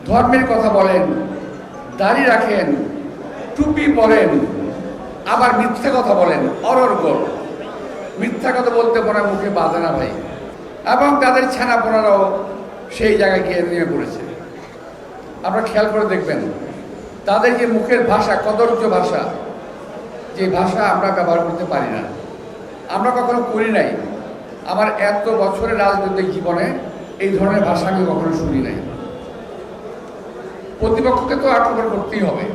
ধর্মের কথা বলেন, দাড়ি রাখেন, টুপি পরেন, আবার মিথ্যা কথা বলেন অনর্গল। মিথ্যা কথা বলতে পড়া মুখে বাঁধে না ভাই। এবং তাদের ছানাপোনারাও সেই জায়গায় গিয়ে নেমে পড়েছে। আপনারা খেয়াল করে দেখবেন তাদের যে মুখের ভাষা, কদর্য ভাষা, যে ভাষা আমরা ব্যবহার করতে পারি না, আমরা কখনো করি নাই। আমার এত বছরের রাজনৈতিক জীবনে এই ধরনের ভাষা আমি কখনো শুনি নাই। প্রতিপক্ষকে তো আক্রমণ করতেই হবে,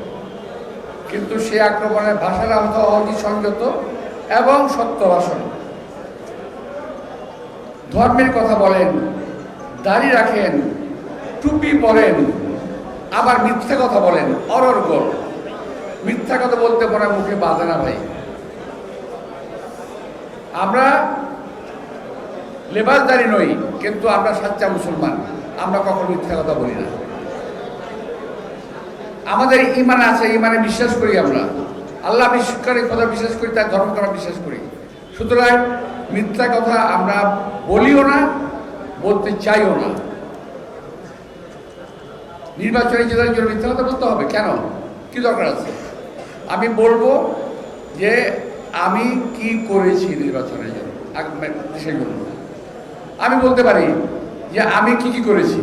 কিন্তু সে আক্রমণের ভাষাটা হতো অতি সংযত এবং সত্য ভাষণ। ধর্মের কথা বলেন, দাড়ি রাখেন, টুপি পরেন, আবার মিথ্যা কথা বলেন অনর্গল। মিথ্যা কথা বলতে পড়া মুখে বাঁধে না ভাই। আমরা লেবাসদারি নই, কিন্তু আমরা সাচ্চা মুসলমান। আমরা কখনো মিথ্যা কথা বলি না। আমাদের ইমান আছে, ইমানে বিশ্বাস করি আমরা। আল্লাহ বিশ্বাসকারী কথা বিশ্বাস করি, তার ধর্ম করা বিশ্বাস করি। সুতরাং মিথ্যা কথা আমরা বলিও না, বলতে চাইও না। নির্বাচনী জেতার জন্য মিথ্যা কথা বলতে হবে কেন? কি দরকার আছে? আমি বলবো যে আমি কি করেছি নির্বাচনের জন্য, দেশের জন্য। আমি বলতে পারি যে আমি কি কি করেছি।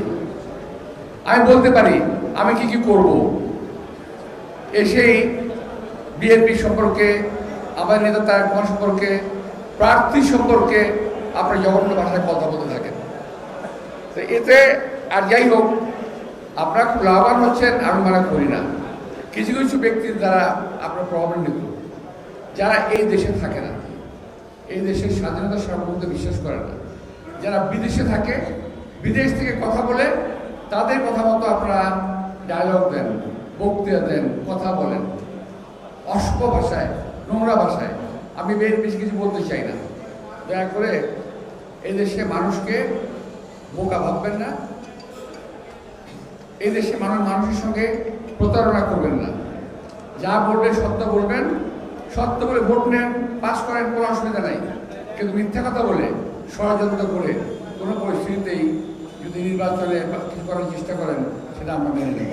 আমি বলতে পারি আমি কি কি করব। এসেই বিএনপি সম্পর্কে, আমার নেতা তারেক রহমান সম্পর্কে, প্রার্থী সম্পর্কে আপনার জঘন্য ভাষায় কথা বলতে থাকেন। তো এতে আর যাই হোক, আপনারা খুব লাভবান হচ্ছেন, আমি মনে করি না। কিছু কিছু ব্যক্তির দ্বারা আপনার প্রভাবান্বিত, যারা এই দেশে থাকে না, এই দেশের স্বাধীনতা সার্বভৌমত্বে বিশ্বাস করে না, যারা বিদেশে থাকে, বিদেশ থেকে কথা বলে, তাদের কথা মতো আপনারা ডায়লগ দেন, বক্তৃতা দেন, কথা বলেন অসভ্য ভাষায়, নোংরা ভাষায়। আমি বেশি কিছু বলতে চাই না। দয়া করে এই দেশে মানুষকে বোকা ভাববেন না। এই দেশে মানুষের সঙ্গে প্রতারণা করবেন না। যা বলবেন সত্য বলবেন, সত্য বলে ভোট নেন, পাস করেন, কোনো অসুবিধা নাই। কিন্তু মিথ্যা কথা বলে, ষড়যন্ত্র করে কোনো পরিস্থিতিতেই যদি নির্বাচনে কিছু করার চেষ্টা করেন, সেটা আমরা মেনে নেব।